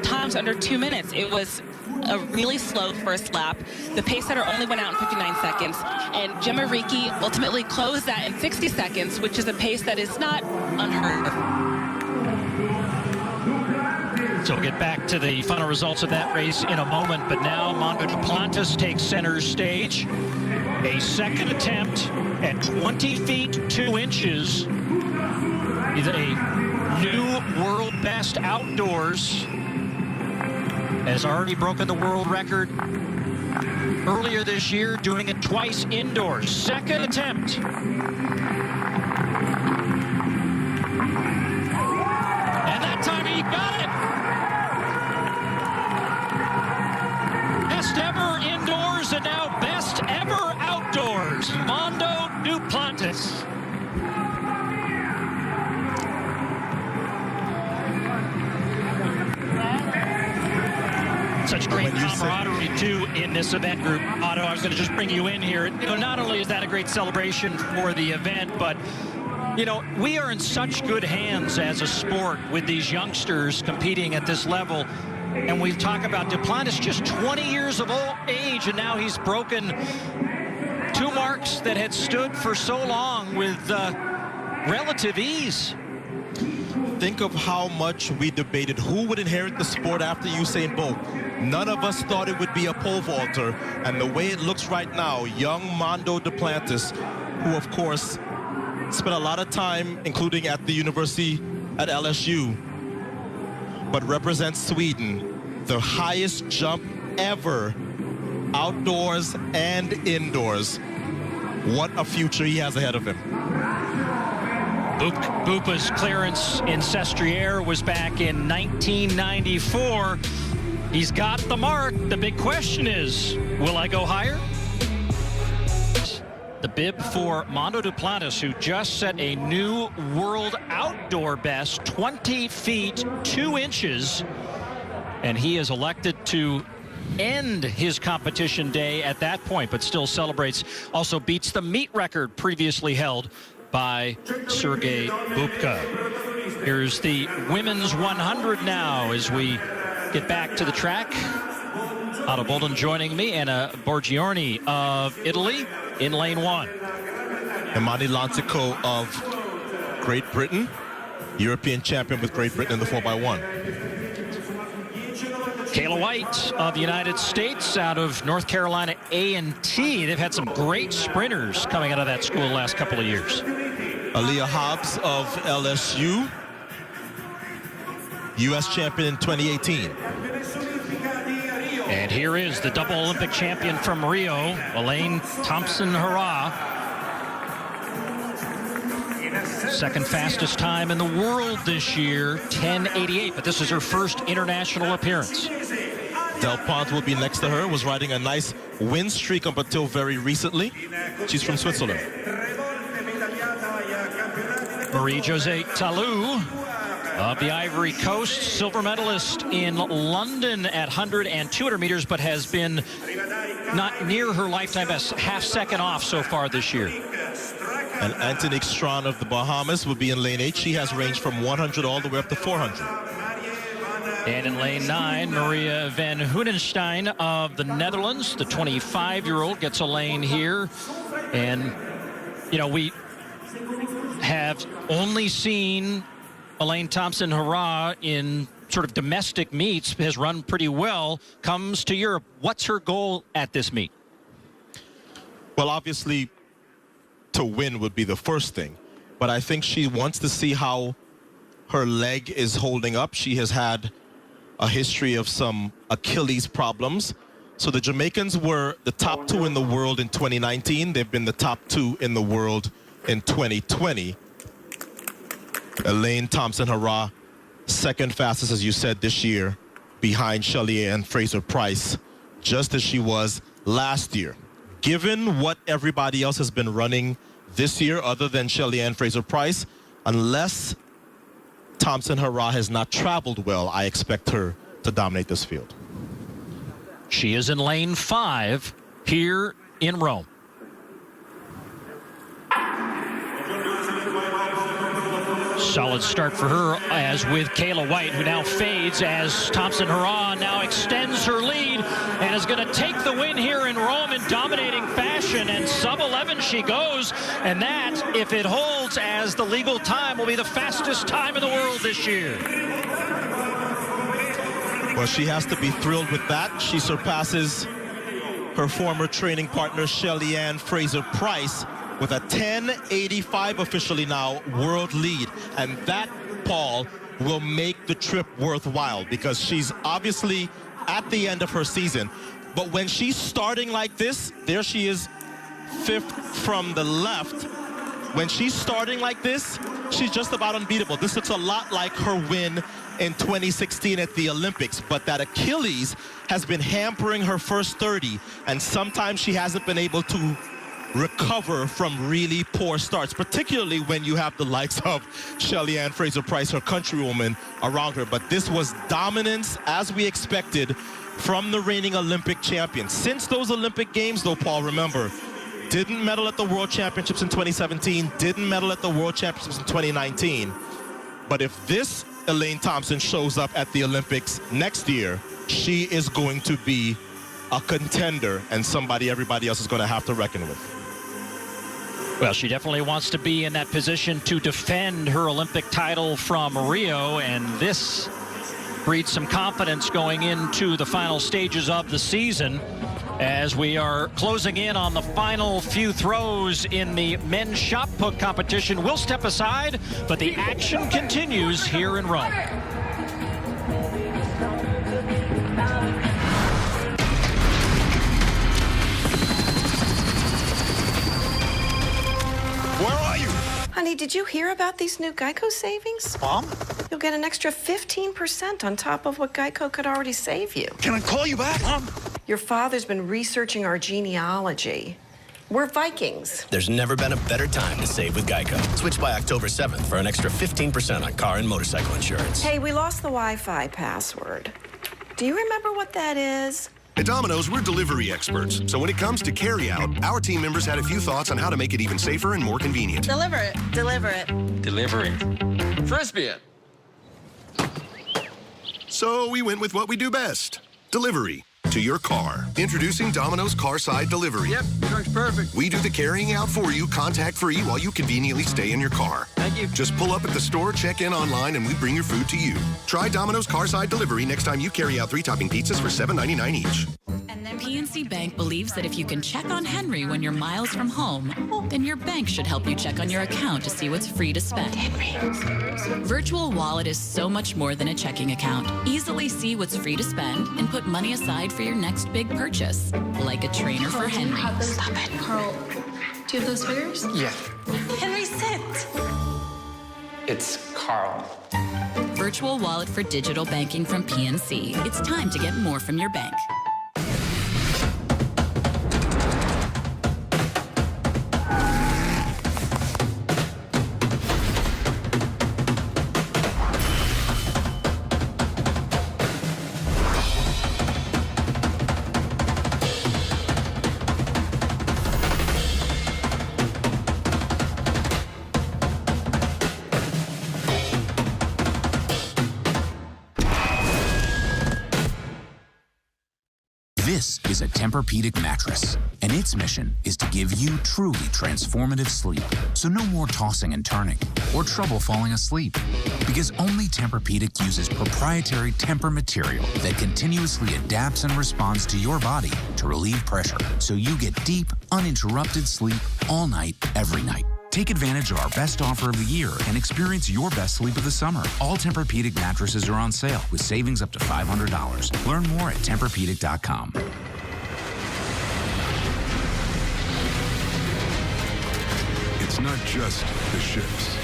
times under 2 minutes. It was a really slow first lap. The pace setter only went out in 59 seconds, and Gemma Riki ultimately closed that in 60 seconds, which is a pace that is not unheard of. So we'll get back to the final results of that race in a moment, but now Mondo Duplantis takes center stage. A second attempt at 20 feet 2 inches. He's a new world best outdoors. Has already broken the world record earlier this year, doing it twice indoors. Second attempt. And that time he got it. Best ever indoors and now best ever outdoors. Mondo Duplantis. Such great camaraderie, too, in this event group. Otto, I was going to just bring you in here. You know, not only is that a great celebration for the event, but, you know, we are in such good hands as a sport with these youngsters competing at this level. And we talk about Duplantis, just 20 years of age, and now he's broken 2 marks that had stood for so long with relative ease. Think of how much we debated who would inherit the sport after Usain Bolt. None of us thought it would be a pole vaulter, and the way it looks right now, young Mondo Duplantis, who of course spent a lot of time, including at the university at LSU, but represents Sweden, the highest jump ever, outdoors and indoors. What a future he has ahead of him. Bupa's clearance in Sestriere was back in 1994. He's got the mark. The big question is, will I go higher? The bib for Mondo Duplantis, who just set a new world outdoor best, 20 feet 2 inches, and he is elected to end his competition day at that point, but still celebrates, also beats the meet record previously held by Sergei Bubka. Here's the women's 100 now as we get back to the track. Otto Boldon joining me, Anna Borgiorni of Italy in lane 1. Imani Lantico of Great Britain, European champion with Great Britain in the 4x1. Kayla White of the United States out of North Carolina A&T. They've had some great sprinters coming out of that school the last couple of years. Aaliyah Hobbs of LSU, U.S. champion in 2018. And here is the double Olympic champion from Rio, Elaine Thompson-Herah. Second fastest time in the world this year, 10:88, but this is her first international appearance. Del Pont will be next to her, was riding a nice win streak up until very recently. She's from Switzerland. Marie-Josée Talou of the Ivory Coast, silver medalist in London at 100 and 200 meters, but has been not near her lifetime best, half-second off so far this year. And Antonique Strawn of the Bahamas will be in lane 8. She has range from 100 all the way up to 400. And in lane 9, Maria van Hoenenstein of the Netherlands, the 25-year-old, gets a lane here. And, you know, we have only seen Elaine Thompson-Herah in sort of domestic meets, has run pretty well, comes to Europe. What's her goal at this meet? Well, obviously, to win would be the first thing. But I think she wants to see how her leg is holding up. She has had a history of some Achilles problems. So the Jamaicans were the top 2 in the world in 2019. They've been the top 2 in the world in 2020. Elaine Thompson-Herah, second fastest, as you said, this year, behind Shelly-Ann Fraser-Pryce, just as she was last year. Given what everybody else has been running this year, other than Shelly-Ann Fraser-Pryce, unless Thompson-Herah has not traveled well, I expect her to dominate this field. She is in lane 5 here in Rome. Solid start for her, as with Kayla White, who now fades as Thompson-Herah now extends her lead and is going to take the win here in Rome in dominating fashion. And sub-11 she goes, and that, if it holds as the legal time, will be the fastest time in the world this year. Well, she has to be thrilled with that. She surpasses her former training partner, Shelly-Ann Fraser-Pryce, with a 10:85 officially now world lead. And that, Paul, will make the trip worthwhile, because she's obviously at the end of her season. But when she's starting like this, there she is, 5th from the left. When she's starting like this, she's just about unbeatable. This looks a lot like her win in 2016 at the Olympics, but that Achilles has been hampering her first 30, and sometimes she hasn't been able to recover from really poor starts, particularly when you have the likes of Shelly-Ann Fraser-Pryce, her countrywoman, around her. But this was dominance, as we expected, from the reigning Olympic champion. Since those Olympic Games, though, Paul, remember, didn't medal at the World Championships in 2017, didn't medal at the World Championships in 2019. But if this Elaine Thompson shows up at the Olympics next year, she is going to be a contender and somebody everybody else is going to have to reckon with. Well, she definitely wants to be in that position to defend her Olympic title from Rio, and this breeds some confidence going into the final stages of the season. As we are closing in on the final few throws in the men's shot put competition, we'll step aside, but the action continues here in Rome. Where are you? Honey, did you hear about these new Geico savings? Mom? You'll get an extra 15% on top of what Geico could already save you. Can I call you back, Mom? Your father's been researching our genealogy. We're Vikings. There's never been a better time to save with Geico. Switch by October 7th for an extra 15% on car and motorcycle insurance. Hey, we lost the Wi-Fi password. Do you remember what that is? At Domino's, we're delivery experts. So when it comes to carry-out, our team members had a few thoughts on how to make it even safer and more convenient. Deliver it. Deliver it. Delivery. Frisbee it. So we went with what we do best. Delivery to your car. Introducing Domino's Carside Delivery. Yep, truck's perfect. We do the carrying out for you, contact-free, while you conveniently stay in your car. Thank you. Just pull up at the store, check in online, and we bring your food to you. Try Domino's Carside Delivery next time you carry out 3-topping pizzas for $7.99 each. PNC Bank believes that if you can check on Henry when you're miles from home, then your bank should help you check on your account to see what's free to spend. Virtual Wallet is so much more than a checking account. Easily see what's free to spend and put money aside for your next big purchase, like a trainer for Henry. Stop it. Carl, do you have those figures? Yeah. Henry, sit. It's Carl. Virtual Wallet for digital banking from PNC. It's time to get more from your bank. This is a Tempur-Pedic mattress, and its mission is to give you truly transformative sleep. So no more tossing and turning or trouble falling asleep, because only Tempur-Pedic uses proprietary Tempur material that continuously adapts and responds to your body to relieve pressure, so you get deep, uninterrupted sleep all night, every night. Take advantage of our best offer of the year and experience your best sleep of the summer. All Tempur-Pedic mattresses are on sale with savings up to $500. Learn more at TempurPedic.com. It's not just the ships,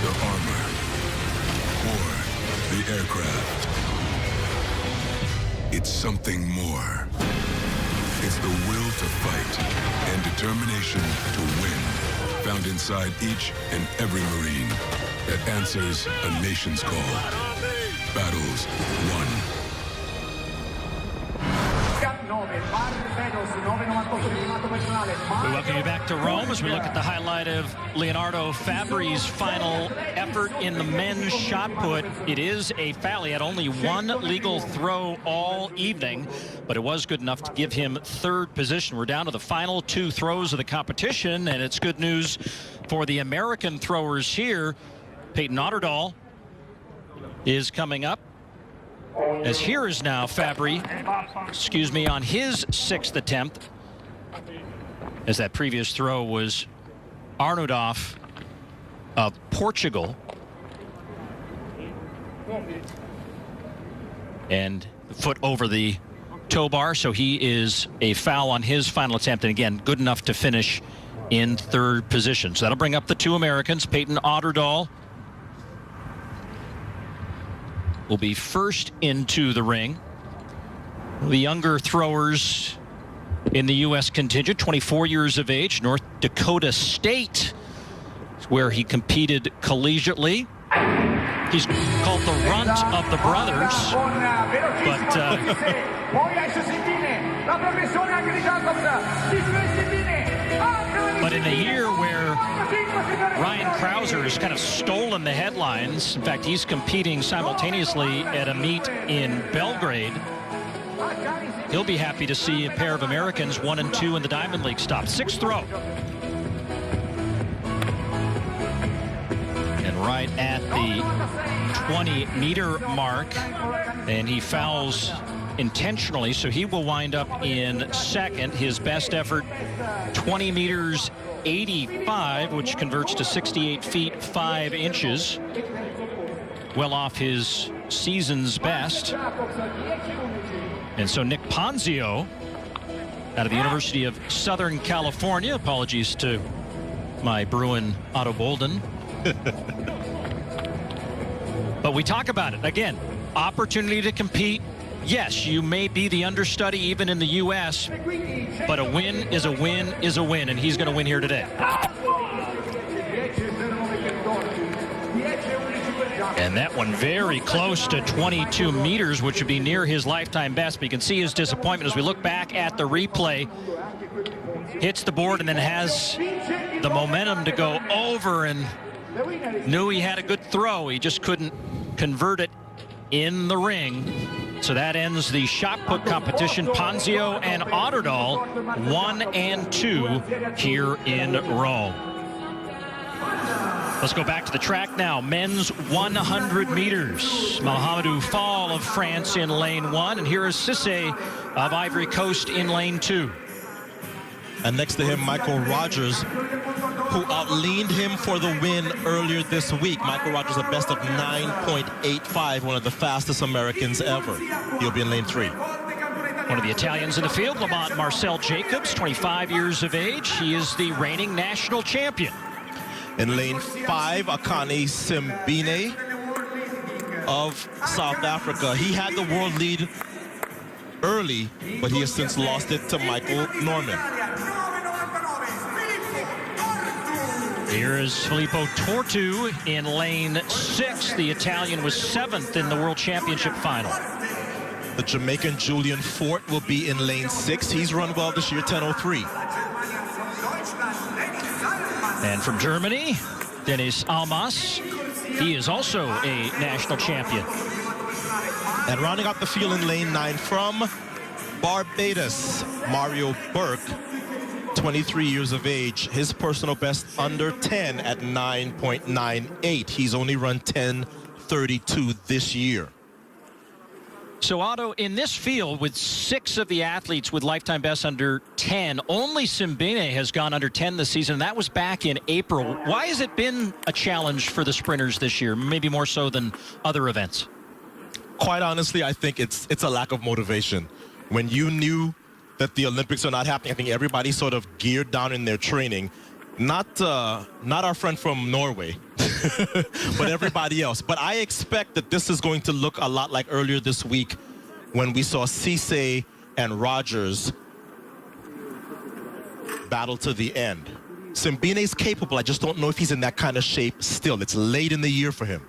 the armor, or the aircraft. It's something more. It's the will to fight and determination to win, found inside each and every Marine that answers a nation's call. Battles won. We welcome you back to Rome as we look at the highlight of Leonardo Fabri's final effort in the men's shot put. It is a foul. He had only one legal throw all evening, but it was good enough to give him third position. We're down to the final two throws of the competition, and it's good news for the American throwers here. Peyton Otterdahl is coming up, as here is now Fabry, on his sixth attempt, as that previous throw was Arnaudov of Portugal. And the foot over the toe bar, so he is a foul on his final attempt, and again, good enough to finish in third position. So that'll bring up the two Americans. Peyton Otterdahl will be first into the ring. The younger throwers in the U.S. contingent, 24 years of age, North Dakota State, where he competed collegiately. He's called the runt of the brothers, but in a year where Ryan Krauser has kind of stolen the headlines, in fact, he's competing simultaneously at a meet in Belgrade. He'll be happy to see a pair of Americans 1 and 2 in the Diamond League stop. Sixth throw. And right at the 20-meter mark, and he fouls intentionally, so he will wind up in second. His best effort, 20 meters 85, which converts to 68 feet 5 inches. Well off his season's best. And so Nick Ponzio, out of the University of Southern California, apologies to my Bruin Otto Bolden. But we talk about it again, opportunity to compete. Yes, you may be the understudy even in the U.S., but a win is a win is a win, and he's going to win here today. And that one very close to 22 meters, which would be near his lifetime best. But you can see his disappointment as we look back at the replay. Hits the board and then has the momentum to go over, and knew he had a good throw. He just couldn't convert it in the ring. So that ends the shot put competition. Ponzio and Otterdahl 1 and 2 here in Rome. Let's go back to the track now. Men's 100 meters. Mahamadou Fall of France in lane 1, and here is Cissé of Ivory Coast in lane 2. And next to him, Michael Rogers, who outleaned him for the win earlier this week. Michael Rogers, a best of 9.85, one of the fastest Americans ever. He'll be in lane 3. One of the Italians in the field, Lamont Marcel Jacobs, 25 years of age. He is the reigning national champion. In lane 5, Akane Simbine of South Africa. He had the world lead early, but he has since lost it to Michael Norman. Here is Filippo Tortu in lane 6. The Italian was 7th in the World Championship final. The Jamaican Julian Fort will be in lane 6. He's run well this year, 10:03. And from Germany, Dennis Almas. He is also a national champion. And rounding out the field in lane 9 from Barbados, Mario Burke, 23 years of age. His personal best under 10 at 9.98. He's only run 10:32 this year. So, Otto, in this field, with 6 of the athletes with lifetime bests under 10, only Simbine has gone under 10 this season. That was back in April. Why has it been a challenge for the sprinters this year, maybe more so than other events? Quite honestly, I think it's a lack of motivation. When you knew that the Olympics are not happening, I think everybody sort of geared down in their training. Not our friend from Norway, but everybody else. But I expect that this is going to look a lot like earlier this week when we saw Cisse and Rogers battle to the end. Simbine's capable. I just don't know if he's in that kind of shape still. It's late in the year for him.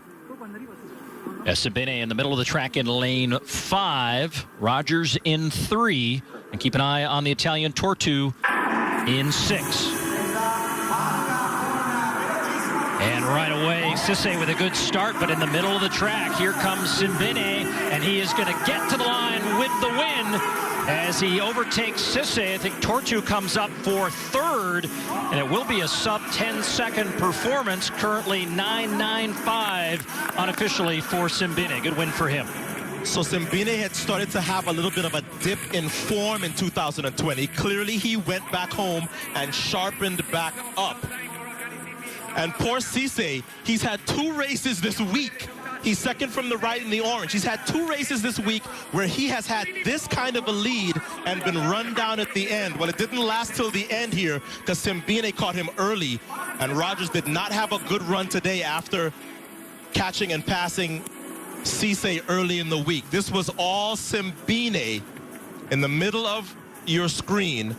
Simbine in the middle of the track in lane 5. Rogers in 3. And keep an eye on the Italian Tortu in 6. And right away, Cisse with a good start, but in the middle of the track, here comes Simbine, and he is going to get to the line with the win as he overtakes Cisse. I think Tortu comes up for 3rd, and it will be a sub-10-second performance, currently 9.95 unofficially for Simbine. Good win for him. So Simbine had started to have a little bit of a dip in form in 2020. Clearly, he went back home and sharpened back up. And poor Cisse, he's had 2 races this week. He's second from the right in the orange. He's had 2 races this week where he has had this kind of a lead and been run down at the end. Well, it didn't last till the end here because Simbine caught him early, and Rogers did not have a good run today after catching and passing Cisse early in the week. This was all Simbine in the middle of your screen.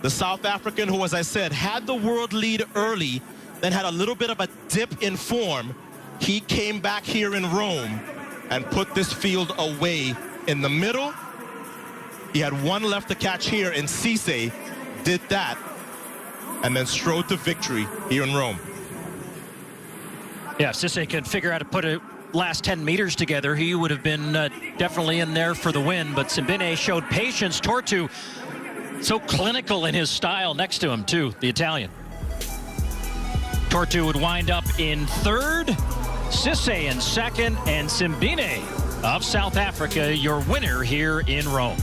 The South African who, as I said, had the world lead early, then had a little bit of a dip in form. He came back here in Rome and put this field away in the middle. He had 1 left to catch here, and Cisse did that and then strode to victory here in Rome. Yeah, Cisse can figure out to put a last 10 meters together. He would have been definitely in there for the win, but Simbine showed patience. Tortu, so clinical in his style next to him, too, the Italian. Tortu would wind up in 3rd, Cisse in 2nd, and Simbine of South Africa, your winner here in Rome.